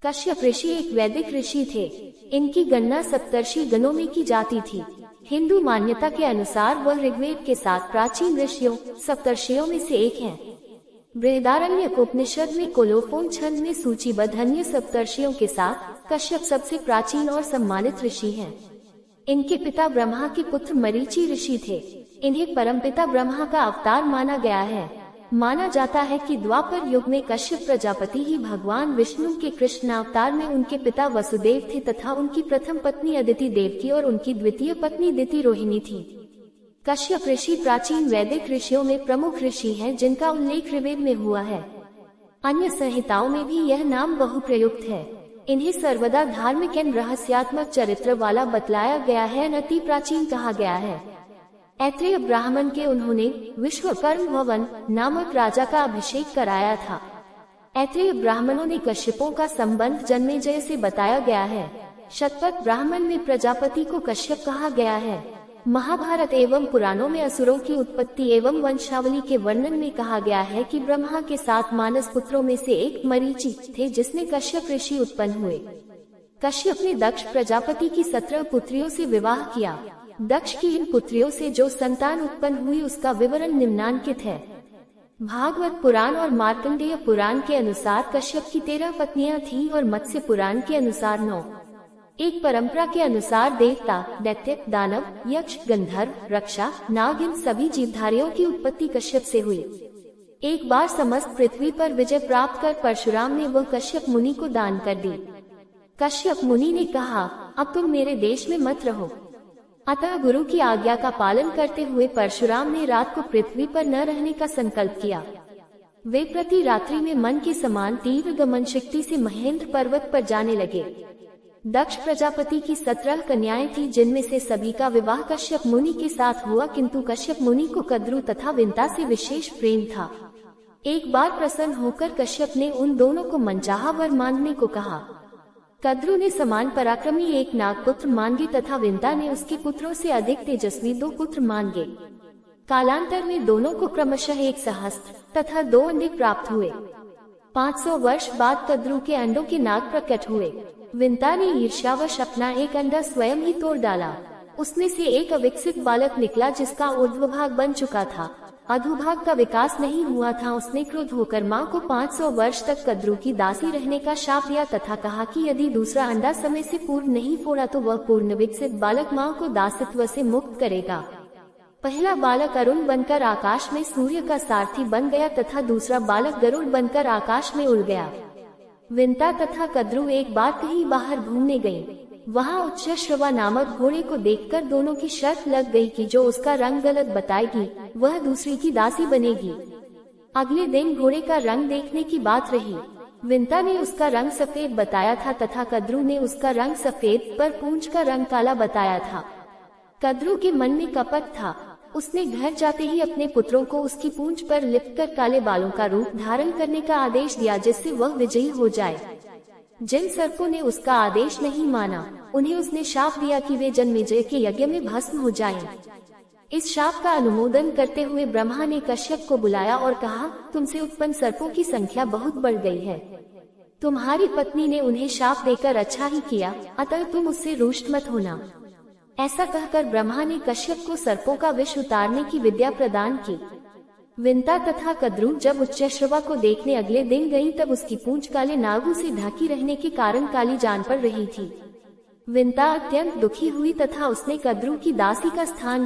कश्यप ऋषि एक वैदिक ऋषि थे। इनकी गणना सप्तर्षि गणों में की जाती थी। हिंदू मान्यता के अनुसार वह ऋग्वेद के साथ प्राचीन ऋषियों सप्तर्षियों में से एक हैं। बृहदारण्यक उपनिषद में कोलोफोन छंद में सूचीबद्ध अन्य सप्तर्षियों के साथ कश्यप सबसे प्राचीन और सम्मानित ऋषि हैं। इनके पिता ब्रह्मा के पुत्र मरीचि ऋषि थे। इन्हें परमपिता ब्रह्मा का अवतार माना गया है। माना जाता है कि द्वापर युग में कश्यप प्रजापति ही भगवान विष्णु के कृष्ण अवतार में उनके पिता वसुदेव थे तथा उनकी प्रथम पत्नी अदिति देवकी और उनकी द्वितीय पत्नी दिति रोहिणी थी। कश्यप ऋषि प्राचीन वैदिक ऋषियों में प्रमुख ऋषि हैं, जिनका उल्लेख ऋग्वेद में हुआ है। अन्य संहिताओं में भी यह नाम बहुप्रयुक्त है। इन्हें सर्वदा धार्मिक एवं रहस्यात्मक चरित्र वाला बतलाया गया है, अति प्राचीन कहा गया है। ऐत्रेय ब्राह्मण के उन्होंने विश्वकर्म भवन नामक राजा का अभिषेक कराया था। ऐत्रेय ब्राह्मणों ने कश्यपों का संबंध जन्मेजय से बताया गया है। शतपथ ब्राह्मण में प्रजापति को कश्यप कहा गया है। महाभारत एवं पुराणों में असुरों की उत्पत्ति एवं वंशावली के वर्णन में कहा गया है कि ब्रह्मा के 7 मानस पुत्रों में से एक मरीचि थे, जिसने कश्यप ऋषि उत्पन्न हुए। कश्यप ने दक्ष प्रजापति की 17 पुत्रियों से विवाह किया। दक्ष की इन पुत्रियों से जो संतान उत्पन्न हुई उसका विवरण निम्नांकित है। भागवत पुराण और मार्कंडेय पुराण के अनुसार कश्यप की 13 पत्नियां थीं और मत्स्य पुराण के अनुसार 9। एक परंपरा के अनुसार देवता, दैत्य, दानव, यक्ष, गंधर्व, रक्षा, नाग इन सभी जीवधारियों की उत्पत्ति कश्यप से हुई। एक बार समस्त पृथ्वी पर विजय प्राप्त कर परशुराम ने वह कश्यप मुनि को दान कर दी। कश्यप मुनि ने कहा, अब तुम मेरे देश में मत रहो। अतः गुरु की आज्ञा का पालन करते हुए परशुराम ने रात को पृथ्वी पर न रहने का संकल्प किया। वे प्रति रात्रि में मन के समान तीव्र गमन शक्ति से महेंद्र पर्वत पर जाने लगे। दक्ष प्रजापति की 17 कन्याएं थी, जिनमें से सभी का विवाह कश्यप मुनि के साथ हुआ, किंतु कश्यप मुनि को कद्रु तथा विंता से विशेष प्रेम था। एक बार प्रसन्न होकर कश्यप ने उन दोनों को मनचाहा वर मांगने को कहा। कद्रु ने समान पराक्रमी एक नागपुत्र मांगे तथा विंता ने उसके पुत्रों से अधिक तेजस्वी 2 पुत्र मांगे। कालांतर में दोनों को क्रमशः एक सहस्त्र तथा 2 अंडे प्राप्त हुए। 500 वर्ष बाद कद्रु के अंडों के नाग प्रकट हुए। विंता ने ईर्ष्यावश अपना एक अंडा स्वयं ही तोड़ डाला। उसमें से एक अविकसित बालक निकला, जिसका ऊर्ध्वभाग बन चुका था, अधोभाग का विकास नहीं हुआ था। उसने क्रुद्ध होकर मां को 500 वर्ष तक कद्रु की दासी रहने का शाप दिया तथा कहा कि यदि दूसरा अंडा समय से पूर्व नहीं फोड़ा तो वह पूर्ण विकसित बालक मां को दासित्व से मुक्त करेगा। पहला बालक अरुण बनकर आकाश में सूर्य का सारथी बन गया तथा दूसरा बालक गरुड़ बनकर आकाश में उड़ गया। विंता तथा कद्रु एक बार कहीं बाहर घूमने गयी। वहाँ उच्चश्रवा नामक घोड़े को देखकर दोनों की शर्त लग गई कि जो उसका रंग गलत बताएगी वह दूसरी की दासी बनेगी। अगले दिन घोड़े का रंग देखने की बात रही। विंता ने उसका रंग सफेद बताया था तथा कद्रु ने उसका रंग सफेद पर पूंछ का रंग काला बताया था। कद्रु के मन में कपट था। उसने घर जाते ही अपने पुत्रों को उसकी पूंछ पर लिपकर काले बालों का रूप धारण करने का आदेश दिया, जिससे वह विजयी हो जाए। जिन सर्पों ने उसका आदेश नहीं माना, उन्हें उसने शाप दिया कि वे जन्मेजय के यज्ञ में भस्म हो जाएं। इस शाप का अनुमोदन करते हुए ब्रह्मा ने कश्यप को बुलाया और कहा, तुमसे उत्पन्न सर्पों की संख्या बहुत बढ़ गई है। तुम्हारी पत्नी ने उन्हें शाप देकर अच्छा ही किया, अतः तुम उससे रुष्ट मत होना। ऐसा कहकर ब्रह्मा ने कश्यप को सर्पों का विष उतारने की विद्या प्रदान की। विंता तथा कद्रु जब उच्चश्रवा को देखने अगले दिन गईं, तब उसकी पूंछ काले नागों से ढकी रहने के कारण काली जान पड़ रही थी। विंता अत्यंत दुखी हुई तथा उसने कद्रु की दासी का स्थान